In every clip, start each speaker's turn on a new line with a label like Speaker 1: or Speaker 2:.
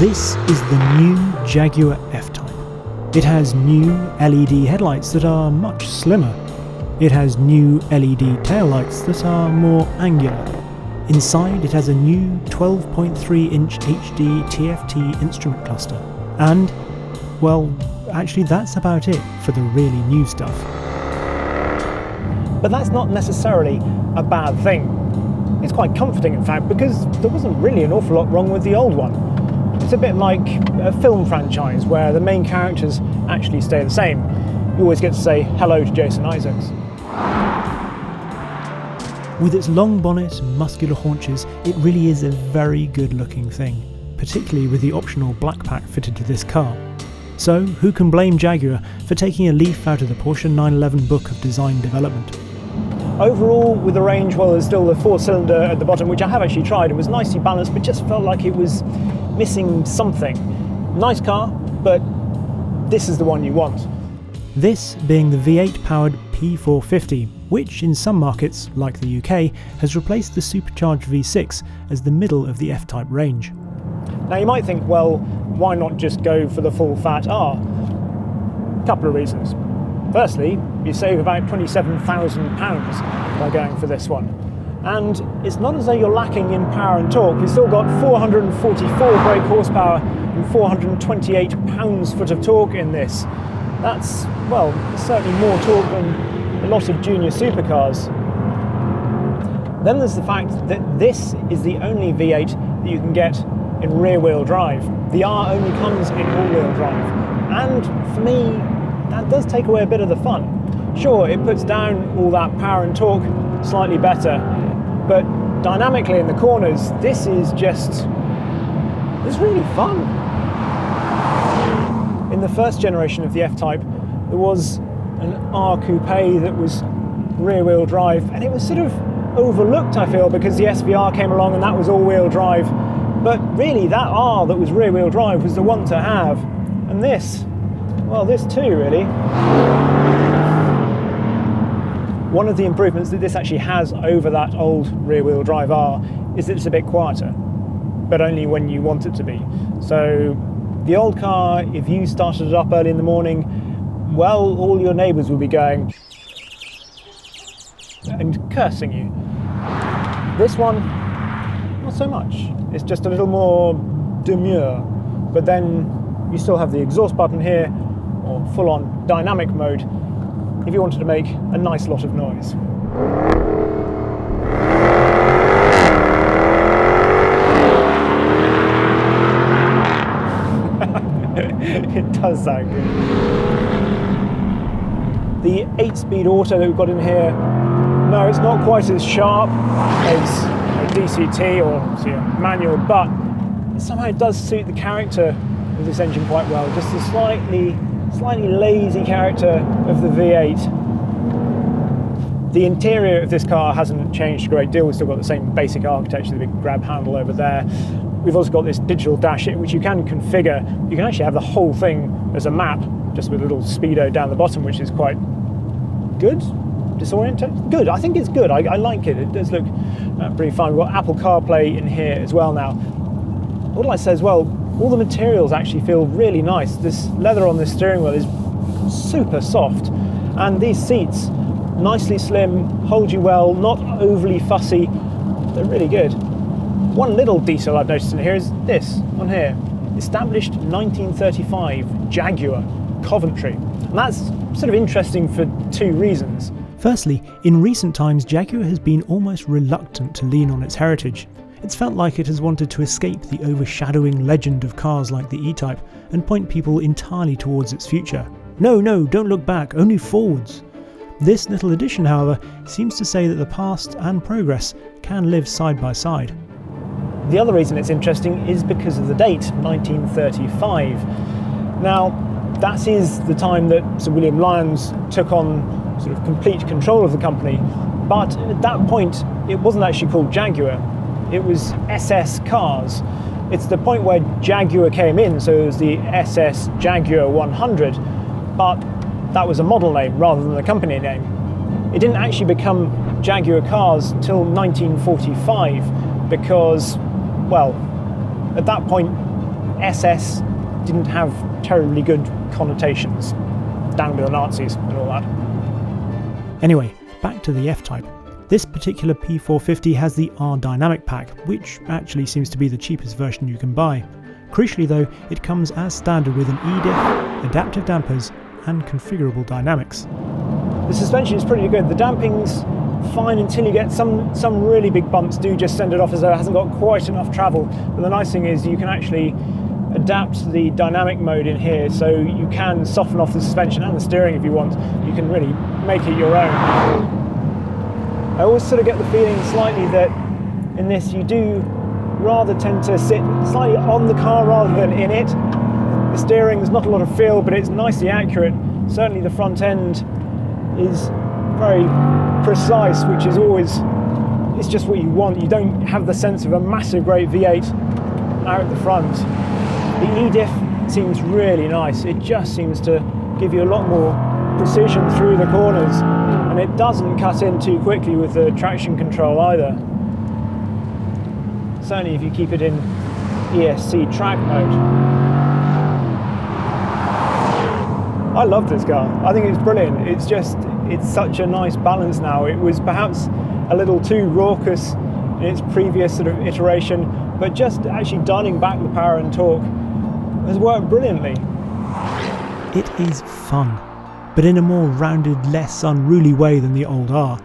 Speaker 1: This is the new Jaguar F-Type. It has new LED headlights that are much slimmer. It has new LED taillights that are more angular. Inside it has a new 12.3-inch HD TFT instrument cluster. And, well, actually that's about it for the really new stuff.
Speaker 2: But that's not necessarily a bad thing. It's quite comforting, in fact, because there wasn't really an awful lot wrong with the old one. It's a bit like a film franchise where the main characters actually stay the same. You always get to say hello to Jason Isaacs.
Speaker 1: With its long bonnet and muscular haunches, it really is a very good looking thing, particularly with the optional black pack fitted to this car. So who can blame Jaguar for taking a leaf out of the Porsche 911 book of design development?
Speaker 2: Overall, with the range, well, there's still the 4-cylinder at the bottom, which I have actually tried. It was nicely balanced, but just felt like it was missing something. Nice car, but this is the one you want.
Speaker 1: This being the V8 powered P450, which in some markets, like the UK, has replaced the supercharged V6 as the middle of the F-Type range.
Speaker 2: Now you might think, well, why not just go for the full fat R? Couple of reasons. Firstly, you save about £27,000 by going for this one. And it's not as though you're lacking in power and torque. You've still got 444 brake horsepower and 428 pounds-foot of torque in this. That's, well, certainly more torque than a lot of junior supercars. Then there's the fact that this is the only V8 that you can get in rear-wheel drive. The R only comes in all-wheel drive. And for me, that does take away a bit of the fun. Sure, it puts down all that power and torque slightly better, but dynamically in the corners, this is really fun. In the first generation of the F-Type, there was an R Coupe that was rear-wheel drive, and it was sort of overlooked, I feel, because the SVR came along and that was all-wheel drive. But really, that R that was rear-wheel drive was the one to have. And this, well, this too, really. One of the improvements that this actually has over that old rear-wheel drive R is that it's a bit quieter, but only when you want it to be. So the old car, if you started it up early in the morning, well, all your neighbours will be going and cursing you. This one, not so much. It's just a little more demure, but then you still have the exhaust button here, or full-on dynamic mode, if you wanted to make a nice lot of noise. It does sound good. The 8-speed auto that we've got in here, no, it's not quite as sharp as a DCT or a manual, but somehow it does suit the character of this engine quite well. Just the slightly lazy character of the V8. The interior of this car hasn't changed a great deal. We've still got the same basic architecture, the big grab handle over there. We've also got this digital dash which you can configure. You can actually have the whole thing as a map, just with a little speedo down the bottom, which is quite good. Disoriented? Good, I think it's good. I like it. It does look pretty fun. We've got Apple CarPlay in here as well now. What I say as well, all the materials actually feel really nice. This leather on this steering wheel is super soft, and these seats, nicely slim, hold you well, not overly fussy. They're really good. One little detail I've noticed in here is this on here. Established 1935 Jaguar, Coventry. And that's sort of interesting for two reasons.
Speaker 1: Firstly, in recent times Jaguar has been almost reluctant to lean on its heritage. It's felt like it has wanted to escape the overshadowing legend of cars like the E-Type and point people entirely towards its future. No, don't look back, only forwards. This little addition, however, seems to say that the past and progress can live side by side.
Speaker 2: The other reason it's interesting is because of the date, 1935. Now, that is the time that Sir William Lyons took on sort of complete control of the company, but at that point it wasn't actually called Jaguar, it was SS Cars. It's the point where Jaguar came in, so it was the SS Jaguar 100, but that was a model name rather than a company name. It didn't actually become Jaguar Cars until 1945 because, well, at that point SS didn't have terribly good connotations down with the Nazis and all that.
Speaker 1: Anyway, back to the F-Type. This particular P450 has the R Dynamic Pack, which actually seems to be the cheapest version you can buy. Crucially though, it comes as standard with an E-diff, adaptive dampers and configurable dynamics.
Speaker 2: The suspension is pretty good. The damping's fine until you get some really big bumps do just send it off as though it hasn't got quite enough travel. But the nice thing is you can actually adapt the dynamic mode in here, so you can soften off the suspension and the steering if you want. You can really make it your own. I always sort of get the feeling slightly that in this you do rather tend to sit slightly on the car rather than in it. The steering, there's not a lot of feel, but it's nicely accurate. Certainly the front end is very precise, which is always, it's just what you want. You don't have the sense of a massive great V8 out the front. The E-diff seems really nice. It just seems to give you a lot more precision through the corners, and it doesn't cut in too quickly with the traction control either. Certainly if you keep it in ESC track mode. I love this car. I think it's brilliant. It's such a nice balance now. It was perhaps a little too raucous in its previous sort of iteration, but just actually dialing back the power and torque has worked brilliantly.
Speaker 1: It is fun, but in a more rounded, less unruly way than the old R.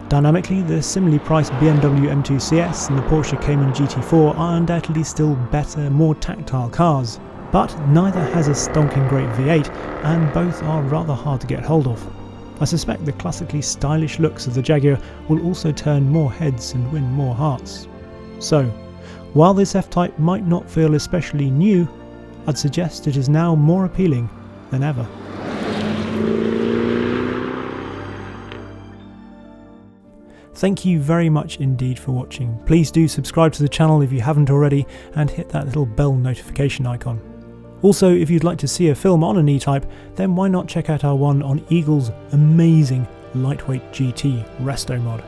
Speaker 1: Dynamically, the similarly priced BMW M2 CS and the Porsche Cayman GT4 are undoubtedly still better, more tactile cars, but neither has a stonking great V8, and both are rather hard to get hold of. I suspect the classically stylish looks of the Jaguar will also turn more heads and win more hearts. So, while this F-Type might not feel especially new, I'd suggest it is now more appealing than ever. Thank you very much indeed for watching. Please do subscribe to the channel if you haven't already, and hit that little bell notification icon. Also, if you'd like to see a film on an E-Type, then why not check out our one on Eagle's amazing lightweight GT resto mod.